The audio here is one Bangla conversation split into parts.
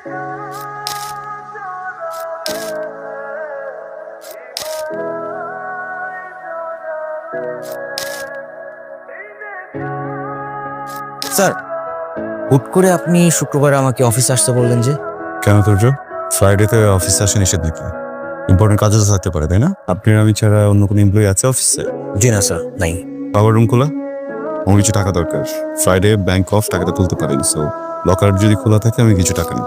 স্যার, হুট করে আপনি শুক্রবার আমাকে অফিসে আসতে বললেন যে? কেন তুর্য? ফ্রাইডেতে অফিস আসে নিষেধ নাকি? ইম্পর্টেন্ট কাজও তো থাকতে পারে, তাই না? আপনি আমি ছাড়া অন্য কোনো এমপ্লয়ি আছে অফিসে? জি না স্যার, নাই। পাওয়ার রুম খোলা? আমার কিছু টাকা দরকার। ফ্রাইডে ব্যাংক অফ, টাকাটা তুলতে পারেন। সো লকার যদি খোলা থাকে আমি কিছু টাকা নিই।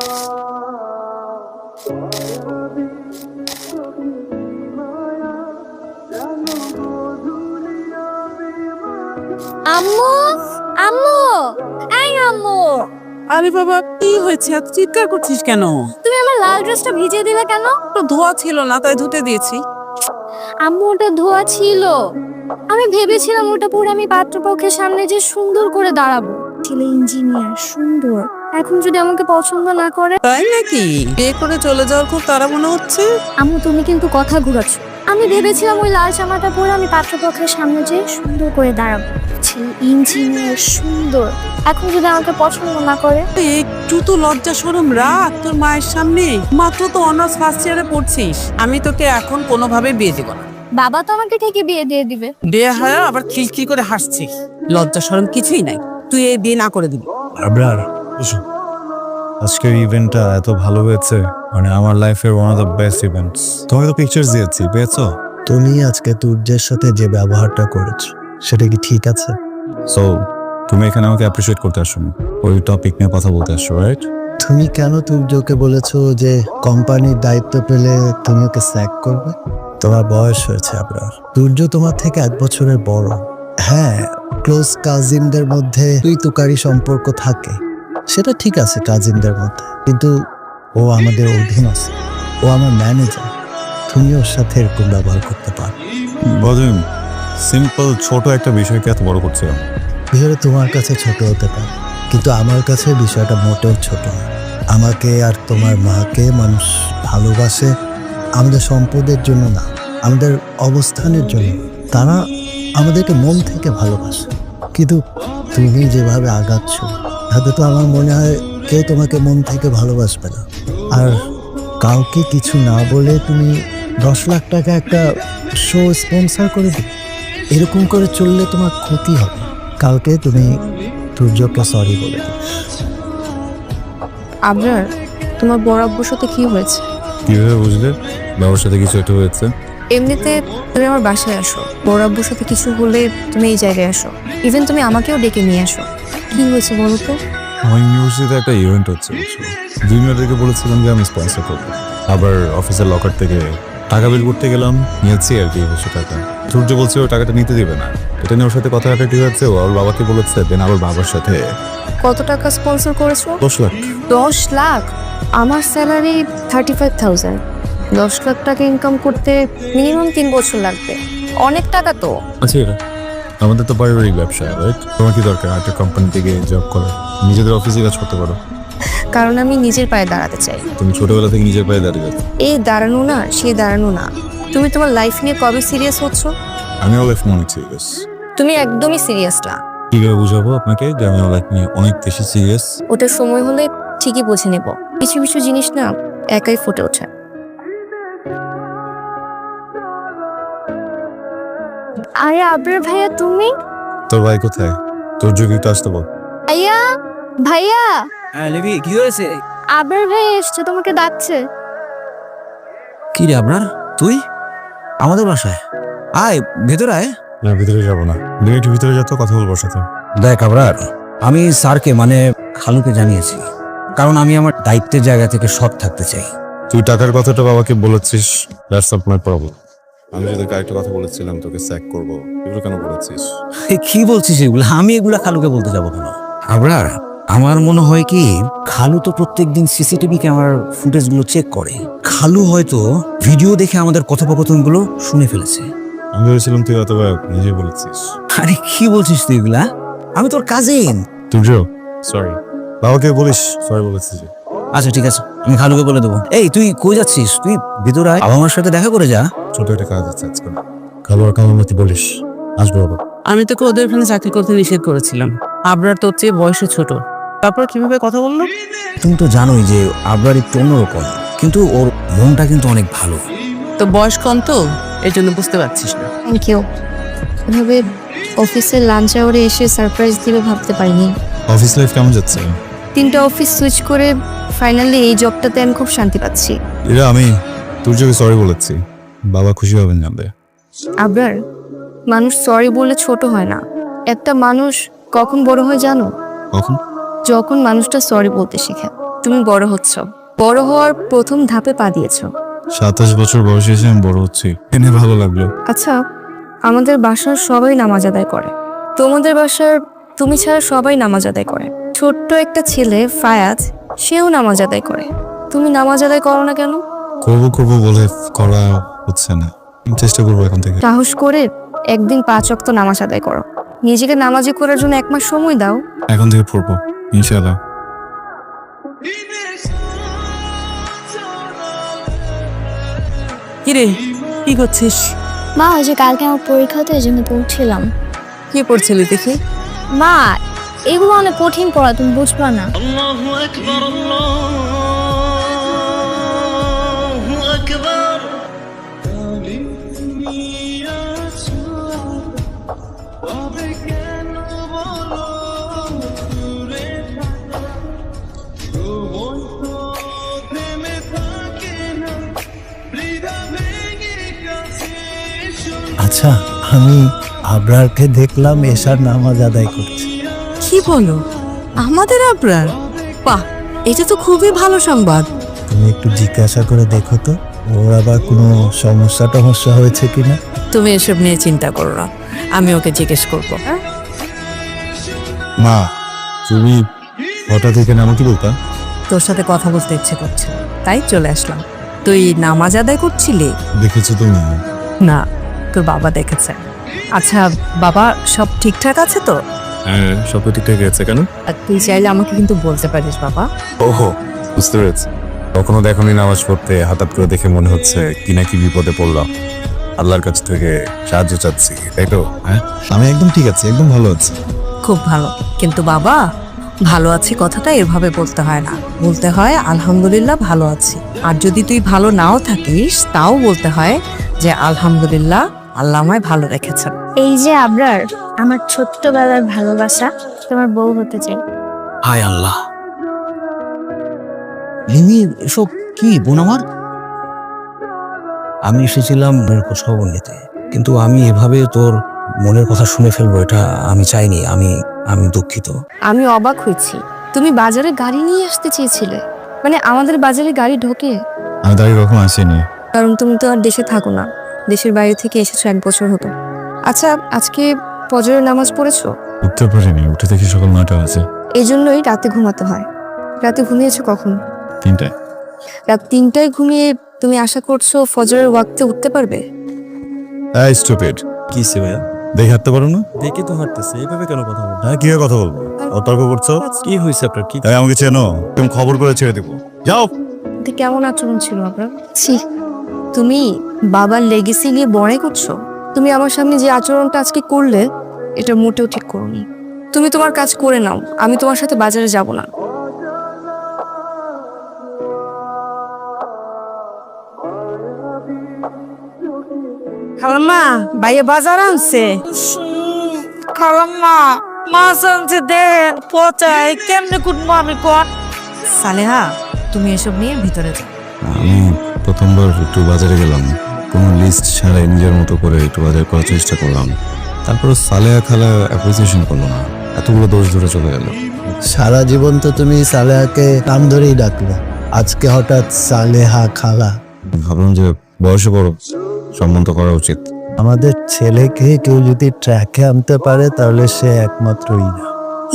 আম্মু, আম্মু, এই আম্মু, আরে বাবা, কি হয়েছে? এত চিৎকার করছিস কেন? তুমি আমার লাল ড্রেসটা ভিজিয়ে দিলে কেন? তো ধোয়া ছিল না, তাই ধুতে দিয়েছি। আম্মু, ওটা ধোয়া ছিল। আমি ভেবেছিলাম ওটা পরে আমি পাত্রপক্ষের সামনে যে সুন্দর করে দাঁড়াবো। ছেলে ইঞ্জিনিয়ার, সুন্দর। এখন যদি আমাকে পছন্দ না করে? তাই নাকি? বিয়ে করে চলে যাওয়ার খুব তাড়া মনে হচ্ছে। আম্মু, তুমি কিন্তু কথা ঘুরাচ্ছ। আমি ভেবেছিলাম ওই লাল জামাটা পরে আমি পাত্রপক্ষের সামনে যে সুন্দর করে দাঁড়াবো। ছেলে ইঞ্জিনিয়ার, সুন্দর। এখন যদি আমাকে পছন্দ না করে? একটু তো লজ্জা শরম রাখ তোর মায়ের সামনে। মাত্র তো অনার্স ফার্স্ট ইয়ারে পড়ছিস। আমি তোকে এখন কোনোভাবে বিয়ে দিব না। বাবা তো আমাকে ঠিকই বিয়ে দিয়ে দিবে। বিয়ে হয় আবার খিলখিল করে হাসছিস। লজ্জা শরম কিছুই নাই, তুই এই বিয়ে না করে দিবি। আবরার, আজকের ইভেন্টটা এত ভালো হয়েছে, মানে আমার লাইফের one of the best events. তোমাকে তো পিকচার্স দিয়েছি, পেয়েছো? তুমি আজকে তুর্যের সাথে যে ব্যবহারটা করেছো সেটা কি ঠিক আছে? সো তুমি এখানে আমাকে অ্যাপ্রিশিয়েট করতে আসো না, ওই টপিক নিয়ে কথা বলতে আসছো, রাইট? তুমি কেন তুর্যকে বলেছো যে কোম্পানির দায়িত্ব পেলে তুমি ওকে স্যাক করবে? তোমার বয়স হয়েছে আবরার। তুর্য তোমার থেকে 1 বছরের বড়। হ্যাঁ, ক্লোজ কাজিনদের মধ্যে তুই তুকারি সম্পর্ক থাকে, সেটা ঠিক আছে কাজিনদের মধ্যে, কিন্তু ও আমাদের অধীনস্থ, ও আমার ম্যানেজার। তুমি ওর সাথে এরকম ব্যবহার করতে পারো? বদিন, সিম্পল ছোট একটা বিষয়কে এত বড় করছিলাম। বিষয়টা তোমার কাছে ছোট হতে পারে, কিন্তু আমার কাছে বিষয়টা মোটেও ছোট না। আমাকে আর তোমার মাকে মানুষ ভালোবাসে আমাদের সম্পদের জন্য না, আমাদের অবস্থানের জন্য। তারা আমাদেরকে মন থেকে ভালোবাসে, কিন্তু তুমি যেভাবে আগাচ্ছ তাতে তো আমার মনে হয় কেউ তোমাকে মন থেকে ভালোবাসবে না। আর কাউকে কিছু না বলে তুমি 10 লাখ টাকা একটা শো স্পন্সর করে দিবে। এরকম করে চললে তোমার ক্ষতি হবে। কালকে তুমি তুর্যকে সরি বলে দিবে। আবরার, তোমার বড় আব্বুর সাথে কি হয়েছে? কিভাবে বুঝলে বাবার সাথে কিছু একটা হয়েছে? এমনিতে তুমি আমার বাসায় আসো, বড় আব্বুর সাথে কিছু হলে তুমি এই জায়গায় আসো, ইভেন তুমি আমাকেও ডেকে নিয়ে আসো। কি হয়েছে বলো তো? আমার ইউনিভার্সিটিতে একটা ইভেন্ট হচ্ছে, জুনিয়রদেরকে বলেছিলাম যে আমি স্পন্সর করবো। আবার অফিসের লকার থেকে টাকা বের করতে গেলাম, নিয়েছি আর কি 200 টাকা। সূর্য বলছে ও টাকাটা নিতে দেবে না, এটা নিয়ে ওর সাথে কথা কাটাকাটি হচ্ছে। ও ওর বাবাকে বলেছে, দেন আবার বাবার সাথে কত টাকা স্পন্সর করেছো? 10 লাখ। 10 লাখ? আমার স্যালারি 35,000। 10 লাখ টাকা ইনকাম করতে মিনিমাম 3 বছর লাগবে। অনেক টাকা তো। আচ্ছা, এটা আমাদের তো পারিবারিক ব্যবসা, রাইট? তোমার কি দরকার একটা কোম্পানি থেকে জব করা? নিজেদের অফিসে কাজ করতে পারো। কারণ আমি নিজের পায়ে দাঁড়াতে চাই। তুমি ছোটবেলা থেকে নিজের পায়ে দাঁড়িয়ে যাচ্ছ। এই দাঁড়ানো না, সেই দাঁড়ানো না। তুমি তোমার লাইফ নিয়ে কবে সিরিয়াস হচ্ছ? আমি আমার লাইফ নিয়ে অনেক সিরিয়াস। তুমি একদমই সিরিয়াস না। কিভাবে বুঝাবো আপনাকে যে আমি আমার লাইফ নিয়ে অনেক বেশি সিরিয়াস? ওটার সময় হলে ঠিকই বুঝে নেব। কিছু কিছু জিনিস না একাই ফুটে ওঠে। আরে আবরার ভাইয়া, তুমি? তোর ভাই কোথায়? তোর যোগ্য তো আসতে বল। ভাইয়া, ভাইয়া, হ্যাঁ লিবি, কি হয়েছে? আবরার ভাই এসছে, তোমাকে ডাকছে। কি রে আবরার, তুই আমাদের বাসায়? আয় ভেতরে আয়। না, ভিতরে যাবো না। তুমি একটু ভিতরে যাতো, কথা বলবো ওর সাথে। দেখ আবরার, আমি স্যারকে মানে খালুকে জানিয়েছি, কারণ আমি আমার দায়িত্বের জায়গা থেকে সৎ থাকতে চাই। তুই টাকার কথাটা বাবাকে বলেছিস, দ্যাটস নট মাই প্রবলেম। আমি যদি আরেকটা কথা বলেছিলাম তোকে স্যাক করবো, এগুলো কেন বলেছিস? কি বলছিস এগুলো? আমি এগুলা খালুকে বলতে যাবো কেন? আবরার, আমার মনে হয় কি, খালু তো প্রত্যেকদিন সিসিটিভি ক্যামেরার ফুটেজগুলো চেক করে। খালু হয়তো ভিডিও দেখে আমাদের কথোপকথনগুলো শুনে ফেলেছে। আমি ভেবেছিলাম তুই অথবা নিজে বলেছিস। আরে কি বলছিস তুই এগুলা? আমি তোর কাজিন। তুই সরি, বাবাকে বলিস সরি বলেছিস। আচ্ছা ঠিক আছে, আমি খালুকে বলে দেবো। এই তুই কই যাচ্ছিস? তুই ভিতরে আয়, বাবা মার সাথে দেখা করে যা। ছোট একটা কাজ আছে আজকে, কালো আর কামার মতো বলিস, আসবো বাবা। আমি তোকে ওদের ওখানে চাকরি করতে নিষেধ করেছিলাম। আবরার তোর চেয়ে বয়সে ছোট, তারপর কিভাবে কথা বললো? তুমি তো জানোই যে আবরার একটু অন্যরকম, কিন্তু ওর মনটা কিন্তু অনেক ভালো। তো বয়স কম তো, এর জন্য বুঝতে পারছিস না। Thank you. এভাবে অফিসের লাঞ্চ আওয়ারে এসে সারপ্রাইজ দিবে ভাবতে পারিনি। অফিস লাইফ কেমন যাচ্ছে? 3টা অফিস সুইচ করে ফাইনালি এই জবটাতে আমি খুব শান্তি পাচ্ছি। এরা আমি তোর যোগে সরি বলেছি, বাবা খুশি হবেন জানলে। আবরার, মানুষ সরি বলে ছোট হয় না। একটা মানুষ কখন বড় হয় জানো? কখন? যখন মানুষটা সরি বলতে শেখে। তুমি বড় হচ্ছ, বড় হওয়ার প্রথম ধাপে পা দিয়েছো। 27 বছর বয়সে এসে আমি বড় হচ্ছি, এনে ভালো লাগলো। আচ্ছা, আমাদের বাসার সবাই নামাজ আদায় করে, তোমাদের বাসার তুমি ছাড়া সবাই নামাজ আদায় করে। ছোট্ট একটা ছেলে ফায়াজ, সেও নামাজ আদায় করে। তুমি নামাজ আদায় করো না কেন? করবো বলে করা হচ্ছে না। আমি চেষ্টা করবো এখন থেকে। সাহস করে একদিন 5 ওয়াক্ত নামাজ আদায় করো। নিজেকে নামাজি করার জন্য 1 মাস সময় দাও। এখন থেকে পড়বো ইনশাআল্লাহ। কিরে, কি করছিস? মা, ওই যে কালকে আমার পরীক্ষা তো এই জন্য পড়ছিলাম। কি পড়ছিলি দেখি? মা, এগুলো অনেক কঠিন পড়া, তুমি বুঝবা না। আচ্ছা, আমি আবরারকে দেখলাম এশার নামাজ আদায় করছে। কি বলো, আমাদের আবরার? বাহ, এটা তো খুবই ভালো সংবাদ। তুমি একটু জিজ্ঞাসা করে দেখো তো, ওর আবার কোনো সমস্যা হয়েছে কিনা। তুমি এসব নিয়ে চিন্তা করো না, আমি ওকে জিজ্ঞেস করবো। মা, তুমি হঠাৎ এখানে আমাকে বলতা? তোর সাথে কথা বলতে ইচ্ছে করছে, তাই চলে আসলাম। তুই নামাজ আদায় করছিলি? দেখেছো তুমি? না, তোর বাবা দেখেছে। আচ্ছা বাবা, সব ঠিকঠাক আছে তো? হ্যাঁ, সব ঠিকঠাক আছে। কেন? আর তুই চাইলে আমাকে কিন্তু বলতে পারিস বাবা। ওহো, বুঝতে পেরেছি। কখনো দেখনি নামাজ পড়তে, হঠাৎ করে দেখে মনে হচ্ছে কি না কি বিপদে পড়লাম, আল্লাহর কাছ থেকে সাহায্য চাচ্ছি, তাই তো? হ্যাঁ, আমি একদম ঠিক আছি, একদম ভালো আছি। খুব ভালো। কিন্তু বাবা, ভালো আছি কথাটা এভাবে বলতে হয় না, বলতে হয় আলহামদুলিল্লাহ ভালো আছি। আর যদি তুই ভালো নাও থাকিস, তাও বলতে হয় যে আলহামদুলিল্লাহ, আল্লাহ আমায় ভালো রেখেছেন। এই যে আবরার, আমার ছোট্টবেলার ভালোবাসা, তোমার বউ হতে চাই। হায় আল্লাহ, মিমি এসব কি বোন আমার? আমি এসেছিলাম খোঁজ খবর নিতে, কিন্তু আমি এভাবে তোর মনের কথা শুনে ফেলবো এটা আমি চাইনি। আমি দুঃখিত। আমি অবাক হয়েছি, তুমি বাজারে গাড়ি নিয়ে আসতে চেয়েছিলে, মানে আমাদের বাজারে গাড়ি ঢোকে? আমি তাই রকম আসিনি। কারণ তুমি তো আর দেশে থাকো না, দেশের বাইরে থেকে এসেছো 1 বছর হতো। আচ্ছা, আজকে ফজরের নামাজ পড়েছো? উঠতে পারিনি, উঠে দেখি সকাল 9টা আছে। এই জন্যই রাতে ঘুমাতে হয়। রাতে ঘুমিয়েছো কখন? 3টায়। রাত 3টায় ঘুমিয়ে তুমি আশা করছো ফজরের ওয়াক্তে উঠতে পারবে? এই স্টুপিড, কি সে ভাইয়া? দেখে হাঁটতে পারো না? দেখে তো হাঁটতেছে, এভাবে কেন কথা বল? হ্যাঁ, কিভাবে কথা বলবো? অতর্ক করছো? কি হয়েছে আপনার? কি তাই আমাকে চেনো? তুমি খবর করে ছেড়ে দেবো, যাও। এতে কেমন আচরণ ছিল আপনার? ছি, তুমি বাবার লেগেসি নিয়ে বড়াই করছো। তুমি আমার সামনে যে আচরণটা আজকে করলে, এটা মোটেও ঠিক করোনি। তুমি তোমার কাজ করে নাও, আমি তোমার সাথে বাজারে যাব না। খালাম্মা, ভাইয়া বাজার আনছে। খালাম্মা, মাছ আনছে, দেন পচাই, কেমনে কুটবো আমি কোন? সালেহা, তুমি এসব নিয়ে ভিতরে যাও। আমি প্রথমবার একটু বাজারে গেলাম, কোনো লিস্ট ছাড়াই নিজের মতো করে একটু বাজার করার চেষ্টা করলাম। তারপর সালেহা খালা অ্যাপ্রিসিয়েশন করলো না, এতগুলো দোষ ধরে চলে গেল। সারা জীবন তো তুমি সালেহাকে নাম ধরেই ডাকলে, আজকে হঠাৎ সালেহা খালা। ভাবলাম যে বয়সে বড়, সম্মান তো করা উচিত। আমাদের ছেলেকে কেউ যদি ট্র্যাকে আনতে পারে তাহলে সে একমাত্র ইরা।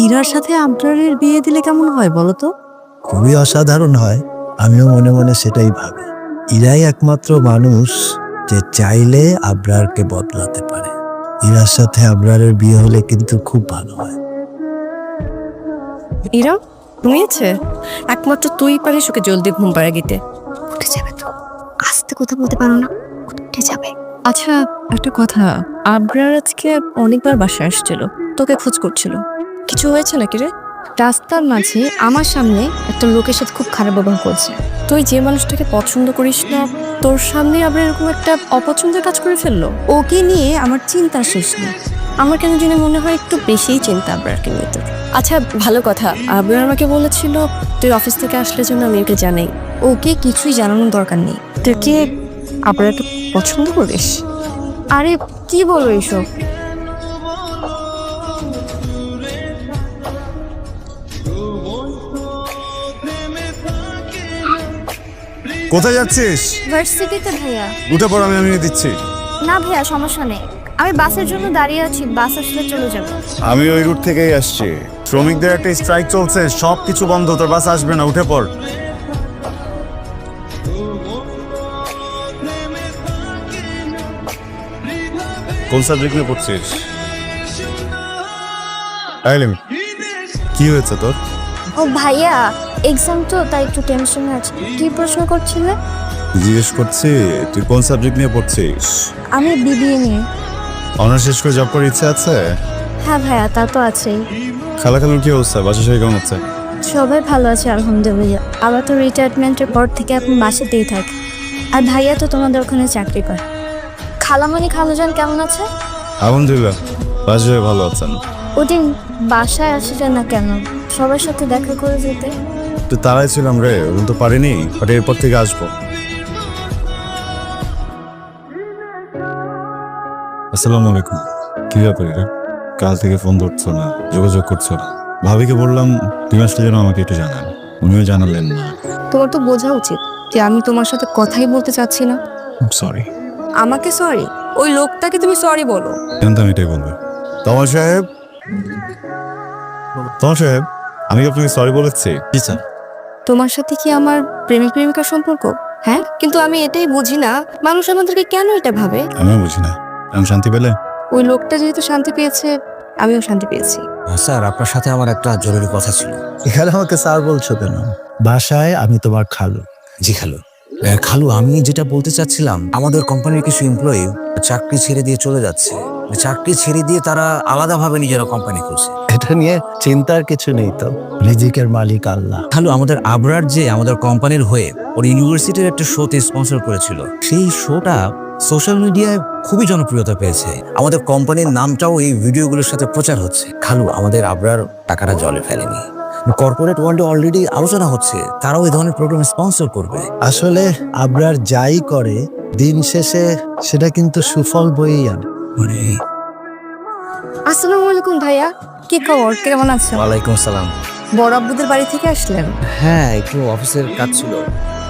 ইরার সাথে আবরারের বিয়ে দিলে কেমন হয় বলো তো? খুবই অসাধারণ হয়, আমিও মনে মনে সেটাই ভাবি। ইরাই একমাত্র মানুষ যে চাইলে আবরারকে বদলাতে পারে। ইরার সাথে আবরারের বিয়ে হলে কিন্তু খুব ভালো হয়। ইরা ঘুমিয়েছে? একমাত্র তুই পারিস ওকে জলদি ঘুম পাড়া দিতে। উঠে যাবে তো, আস্তে কথা বলতে পারো না, উঠে যাবে। আচ্ছা, একটা কথা, আবরার আজকে অনেকবার বাসায় আসছিল, তোকে খোঁজ করছিল, কিছু হয়েছে নাকি রে? রাস্তার মাঝে আমার সামনে একটা লোকের সাথে খুব খারাপ ব্যবহার করছে। তুই যে মানুষটাকে পছন্দ করিস না, তোর সামনে আবার এরকম একটা অপছন্দের কাজ করে ফেললো। ওকে নিয়ে আমার চিন্তা শেষ নেই। আমার কেন জানি মনে হয় একটু বেশিই চিন্তা আবরারকে নিয়ে তোর। আচ্ছা, ভালো কথা, আবরার আমাকে বলেছিল তুই অফিস থেকে আসলে জন্য আমি ওকে জানাই। ওকে কিছুই জানানোর দরকার নেই। তুই কি আবরারকে পছন্দ করিস? আরে কি বলো এইসব? কোথায় যাচ্ছিস? ভার্সিটিতে ভাইয়া। উঠে পড়, আমি নিয়ে দিচ্ছি। না ভাইয়া, সমস্যা নেই, আমি বাসের জন্য দাঁড়িয়ে আছি, বাস আসলে চলে যাবো। আমি ওই রুট থেকেই আসছি। শ্রমিকদের একটা স্ট্রাইক চলছে, সব কিছু বন্ধ, তোর বাস আসবে না, উঠে পড়। কোন সাবজেক্ট নিয়ে পড়ছিস? কি হয়েছে তোর? ও ভাইয়া, এক্সাম তো, তাই একটু টেনশনে আছে। কি প্রশ্ন করছিলে? জিজ্ঞেস করছি তুই কোন সাবজেক্ট নিয়ে পড়ছিস? আমি বিবিএ নিয়ে। অনার্স শেষ করে জব করার ইচ্ছে আছে? হ্যাঁ ভাইয়া, তা তো আছেই। খালাখালুর কি অবস্থা? বাসা সবাই কেমন আছে? সবাই ভালো আছে আলহামদুলিল্লাহ। আবার তো রিটায়ারমেন্টের পর থেকে এখন বাসাতেই থাকে। আর ভাইয়া তো তোমাদের ওখানে চাকরি করে। খালামণি খালুজান কেমন আছে? আলহামদুলিল্লাহ, বাসা সবাই ভালো আছেন। ওদিন বাসায় আসলে না কেন? সবার সাথে দেখা করে যেতে। তো তারাই ছিলাম রে, ওদিন তো পারিনি, বাট এরপর থেকে আসবো। আসসালামু আলাইকুম। কি ব্যাপার রে? কাল থেকে ফোন ধরছো না, যোগাযোগ করছো না। ভাবিকে বললাম তুমি আসলে যেন আমাকে একটু জানান, উনিও জানালেন না। তোমার তো বোঝা উচিত যে আমি তোমার সাথে কথাই বলতে চাচ্ছি না। সরি। আমাকে সরি? ওই লোকটাকে তুমি সরি বলো। জানতাম এটাই বলবে। তোমার সাহেব, তোমার সাহেব, আমি কি আপনাকে সরি বলেছি? জি স্যার। তোমার সাথে কি আমার প্রেমিক প্রেমিকার সম্পর্ক? হ্যাঁ, কিন্তু আমি এটাই বুঝি না মানুষ আমাদেরকে কেন এটা ভাবে। আমিও বুঝি না। আমি শান্তি পেলে? ওই লোকটা যেহেতু শান্তি পেয়েছে, আমিও শান্তি পেয়েছি। স্যার, আপনার সাথে আমার একটা জরুরি কথা ছিল। এখানে আমাকে স্যার বলছো কেন? বাসায় আমি তোমার খালু। জি খালু। খালু, আমি যেটা বলতে চাচ্ছিলাম, আমাদের কোম্পানির কিছু এমপ্লয়ি চাকরি ছেড়ে দিয়ে চলে যাচ্ছে। চাকরি ছেড়ে দিয়ে তারা আলাদাভাবে নিজেরা কোম্পানি খুলছে। এটা নিয়ে চিন্তার কিছু নেই তো, রিজিকের মালিক আল্লাহ। খালু, আমাদের আবরার যে আমাদের কোম্পানির হয়ে ওর ইউনিভার্সিটির একটা শোতে স্পন্সর করেছিল, সেই শোটা সোশ্যাল মিডিয়ায় খুবই জনপ্রিয়তা পেয়েছে। আমাদের কোম্পানির নামটাও এই ভিডিওগুলোর সাথে প্রচার হচ্ছে। খালু, আমাদের আবরার টাকাটা জলে ফেলেনি। কর্পোরেট ওয়ার্ল্ডে অলরেডি আলোচনা হচ্ছে তারাও এই ধরনের প্রোগ্রাম স্পন্সর করবে। আসলে আবরার যাই করে দিন শেষে সেটা কিন্তু সুফল বয়েই আনে। মানে আসসালামু আলাইকুম ভাইয়া, কি খবর, কেমন আছো? ওয়ালাইকুম আসসালাম। বড় আব্বুদের বাড়ি থেকে আসলেন? হ্যাঁ, একটু অফিসের কাজ ছিল।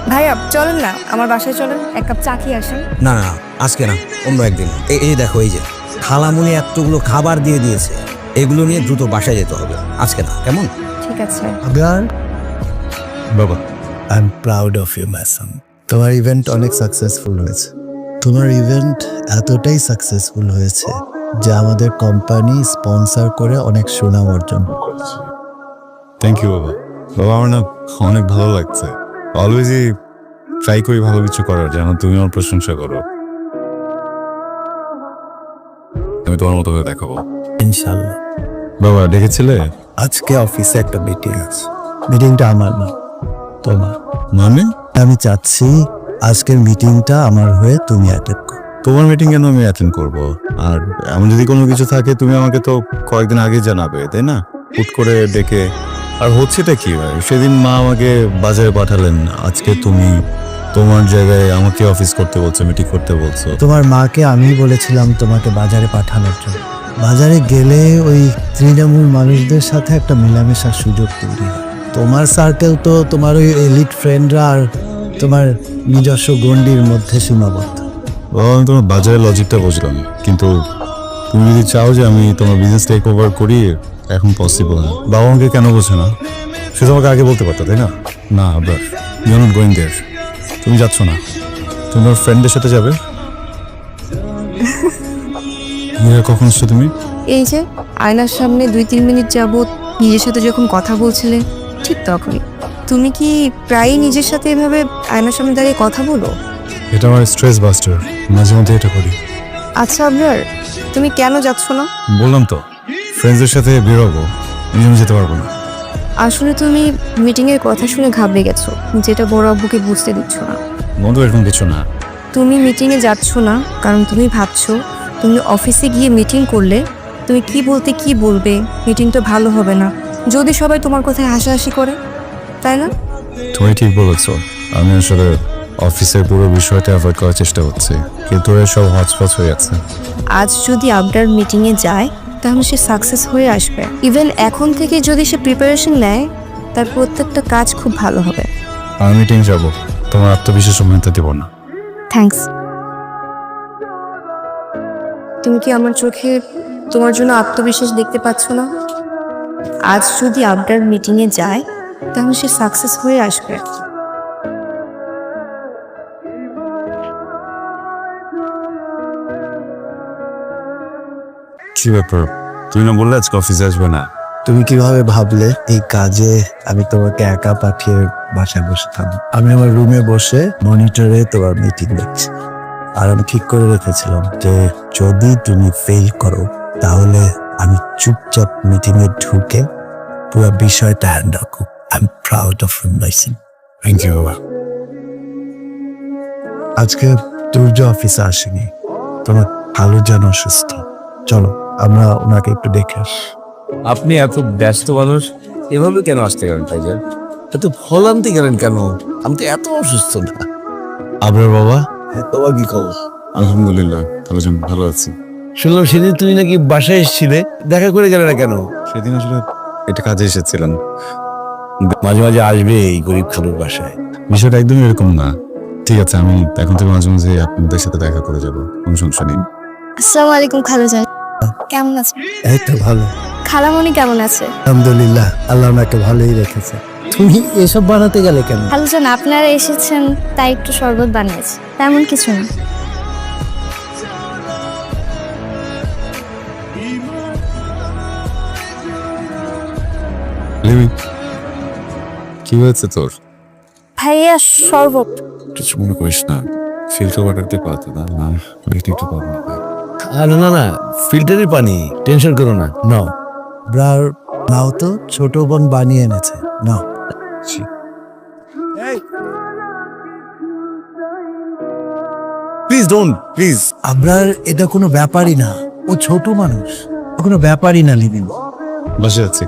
ভাইয়া চলেন না, আমার বাসায় চলেন, এক কাপ চা খেয়ে আসেন। না না, আজকে না, অন্য একদিন। এই দেখো, এই যে খালামুনি এতগুলো খাবার দিয়ে দিয়েছে, এগুলো নিয়ে দ্রুত বাসায় যেতে হবে। আজকে না, কেমন? ঠিক আছে। আবরার, বাবা, I am proud of you my son. তোমার ইভেন্ট অনেক সাকসেসফুল হয়েছে। তোমার ইভেন্ট এতটাই সাকসেসফুল হয়েছে যে আমাদের কোম্পানি স্পন্সর করে অনেক সুনাম অর্জন করেছে। থ্যাংক ইউ বাবা। বাবা, আমার না অনেক ভালো লাগছে। অলওয়েজই ট্রাই করি ভালো কিছু করার, যেন তুমি আমার প্রশংসা করো। আমি তোমার মতো করে দেখাবো ইনশাল্লাহ। বাবা, ডেকেছিলে? আজকে অফিসে একটা মিটিং আছে। মিটিংটা আমার না, তোমার। মানে? আমি চাচ্ছি আজকের মিটিংটা আমার হয়ে তুমি অ্যাটেন্ড করো। তোমার মিটিং কেন আমি অ্যাটেন্ড করবো? আর এমন যদি কোনো কিছু থাকে তুমি আমাকে তো কয়েকদিন আগে জানাবে, তাই না? হুট করে ডেকে। আর হচ্ছেটা কি ভাই? সেদিন মা আমাকে বাজারে পাঠালেন, আজকে তুমি তোমার জায়গায় আমাকে অফিস করতে বলছো, মিটিং করতে বলছো। তোমার মাকে আমি বলেছিলাম তোমাকে বাজারে পাঠানোর জন্য। বাজারে গেলে ওই তৃণমূল মানুষদের সাথে একটা মেলামেশার সুযোগ তৈরি হয়। তোমার সার্কেল তো তোমার ওই এলিট ফ্রেন্ডরা আর তোমার নিজস্ব গণ্ডির মধ্যে সীমাবদ্ধ। বাবা, আমি তোমার বাজারের লজিকটা বুঝলাম, কিন্তু তুমি যদি চাও যে আমি তোমার বিজনেস টেক ওভার করি, এখন পসিবল না। বাবা আমাকে কেন বোঝে না? সে তোমাকে আগে বলতে পারতো, তাই না? না আবার you are not going there. তুমি যাচ্ছ না, তুমি তোমার ফ্রেন্ডের সাথে যাবে। কখন আসছো তুমি? এই যে আয়নার সামনে 2-3 মিনিট যাবত নিজের সাথে যখন কথা বলছিলে, ঠিক তখনই। তুমি কি প্রায়ই নিজের সাথে এভাবে আয়নার সামনে দাঁড়িয়ে কথা বলো? এটা আমার স্ট্রেস বাস্টার, মাঝে মধ্যে এটা করি। আচ্ছা আবরার, তুমি কেন যাচ্ছ না? বললাম তো, ফ্রেন্ডসদের সাথে বেরোবো, আমি যেতে পারবো না। আসলে তুমি মিটিংয়ের কথা শুনে ঘাবড়ে গেছো, যেটা বড় আব্বুকে বুঝতে দিচ্ছ না। বন্ধু এরকম কিছু না। তুমি মিটিংয়ে যাচ্ছ না কারণ তুমি ভাবছো তুমি অফিসে গিয়ে মিটিং করলে তুমি কি বলতে কি বলবে, মিটিং তো ভালো হবে না যদি সবাই তোমার কথায় হাসাহাসি করে, তাই না? তুমি ঠিক বলেছো। আমি আসলে অফিসের পুরো বিষয়টা অ্যাভয়েড করার চেষ্টা করছি, কিন্তু এসব হচপচ হয়ে যাচ্ছে। আজ যদি আবরার মিটিংয়ে যায় তাহলে সে সাকসেস হয়ে আসবে। ইভেন এখন থেকে যদি সে প্রিপারেশন নেয় তার প্রত্যেকটা কাজ খুব ভালো হবে। আমি মিটিং যাব, তোমার আত্মবিশ্বাস মানতে দেব না। থ্যাঙ্কস। তুমি কি আমার চোখে তোমার জন্য আত্মবিশ্বাস দেখতে পাচ্ছ না? আজ যদি আবরার মিটিংয়ে যায় তাহলে সে সাকসেস হয়ে আসবে। কি ব্যাপার, তুমি না বললে আজকে অফিসে আসবে না? তুমি কিভাবে ভাবলে এই কাজে আমি তোমাকে একা পাঠিয়ে বাসায় বসে থাকবো? আমি আমার রুমে বসে মনিটরে তোমার মিটিং দেখছি, আর আমি ঠিক করে রেখেছিলাম যে যদি তুমি ফেল করো তাহলে আমি চুপচাপ মিটিং এ ঢুকে পুরো বিষয়টা হ্যান্ডেল করব। I am proud of myself. Thank you বাবা। আজকে দুর্য অফিসে আসেনি, তোমার ভালো যেন অসুস্থ। চলো আমরা ওনাকে একটু দেখে আসি। আপনি এত ব্যস্ত মানুষ, এভাবে কেন আসতে গেলেন ভাইজান? এত ভোলান্তি গেলেন কেন? আমি তো এত অসুস্থ না। আবরার বাবা? তোমার কি খবর? আলহামদুলিল্লাহ ভালো আছি। শুনলাম সেদিন তুমি নাকি বাসায় এসেছিলে, দেখা করে গেলে না কেন? সেদিন আসলে এটা কাজে এসেছিলাম। মাঝে মাঝে আসবে এই গরিব খালুর বাসায়। বিষয়টা একদমই এরকম না। ঠিক আছে, আমি এখন থেকে মাঝে মাঝে আপনাদের সাথে দেখা করে যাব, কোনো সমস্যা নেই। আসসালামু আলাইকুম খালুজান, কেমন আছেন? এই তো ভালো, খালামণি কেমন আছে? আলহামদুলিল্লাহ, আল্লাহ ওনাকে ভালোই রেখেছে। তুমি এসব বানাতে গেলে কেন? খালুজান আপনারা এসেছেন তাই একটু শরবত বানিয়েছি, তেমন কিছু না। লিমি, কি হয়েছে তোর? ভাইয়া শরবত। কিছু মনে করিস না, ফিল্টার ওয়াটার দিয়ে পাতো না, না একটু পাবো না। আরে না না, ফিল্টারের পানি, টেনশন করো না। নাও ব্রার, নাও তো, ছোট বোন বানিয়ে এনেছে, নাও। Please don't, please. আবরার এটা কোনো ব্যাপারই না, ও ছোট মানুষ, ও কোনো ব্যাপারই না লিভিন। বাসে আছি।